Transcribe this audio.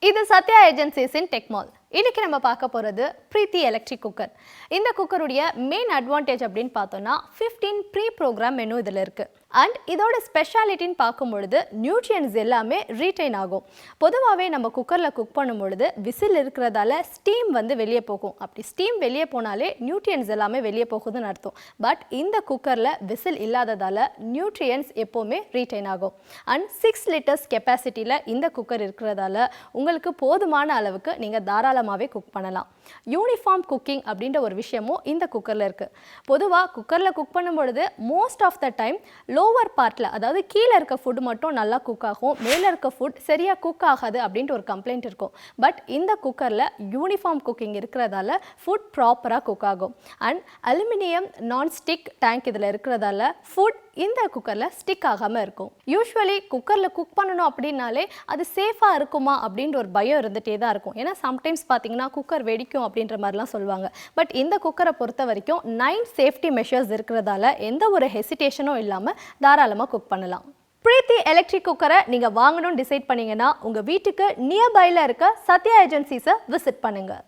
இது சத்யா ஏஜென்சிஸின் டெக்மால். இன்னைக்கு நம்ம பார்க்க போகிறது பிரீத்தி எலக்ட்ரிக் குக்கர். இந்த குக்கருடைய மெயின் அட்வான்டேஜ் அப்படின்னு பார்த்தோம்னா 15 ப்ரீ ப்ரோக்ராம் மெனு இதில் இருக்குது. அண்ட் இதோட ஸ்பெஷாலிட்டின்னு பார்க்கும்பொழுது நியூட்ரியன்ஸ் எல்லாமே ரீட்டைன் ஆகும். பொதுவாகவே நம்ம குக்கரில் குக் பண்ணும்பொழுது விசில் இருக்கிறதால ஸ்டீம் வெளியே போகும். அப்படி ஸ்டீம் வெளியே போனாலே நியூட்ரியன்ஸ் எல்லாமே வெளியே போகுதுன்னு அர்த்தம். பட் இந்த குக்கரில் விசில் இல்லாததால் நியூட்ரியன்ஸ் எப்போவுமே ரீட்டைன் ஆகும். அண்ட் 6 லிட்டர்ஸ் கெப்பாசிட்டியில் இந்த குக்கர் இருக்கிறதால உங்களுக்கு போதுமான அளவுக்கு நீங்கள் தாராளமாகவே குக் பண்ணலாம். யூனிஃபார்ம் குக்கிங் அப்படின்ற ஒரு விஷயமும் இந்த குக்கரில் இருக்குது. பொதுவாக குக்கரில் குக் பண்ணும்பொழுது most of the time lower பார்ட்டில், அதாவது கீழே இருக்க ஃபுட் மட்டும் நல்லா குக் ஆகும், மேலே இருக்க ஃபுட் சரியாக குக் ஆகாது அப்படின்ட்டு ஒரு கம்ப்ளைண்ட் இருக்கும். பட் இந்த குக்கரில் யூனிஃபார்ம் குக்கிங் இருக்கிறதால ஃபுட் ப்ராப்பராக குக் ஆகும். அண்ட் அலுமினியம் நான்ஸ்டிக் டேங்க் இதில் இருக்கிறதால ஃபுட் இந்த குக்கரில் ஸ்டிக் ஆகாமல் இருக்கும். யூஸ்வலி குக்கரில் குக் பண்ணணும் அப்படின்னாலே அது சேஃபாக இருக்குமா அப்படின்ற ஒரு பயம் இருந்துகிட்டே தான் இருக்கும். ஏன்னா சம்டைம்ஸ் பார்த்தீங்கன்னா குக்கர் வெடிக்கும் அப்படின்ற மாதிரிலாம் சொல்லுவாங்க. பட் இந்த குக்கரை பொறுத்த வரைக்கும் 9 சேஃப்டி மெஷர்ஸ் இருக்கிறதால எந்த ஒரு ஹெசிடேஷனும் இல்லாமல் தாராளமாக குக் பண்ணலாம். பிரீத்தி எலக்ட்ரிக் குக்கரை நீங்கள் வாங்கணும்னு டிசைட் பண்ணிங்கன்னா உங்கள் வீட்டுக்கு நியர்பையில் இருக்க சத்யா ஏஜென்சிஸை விசிட் பண்ணுங்கள்.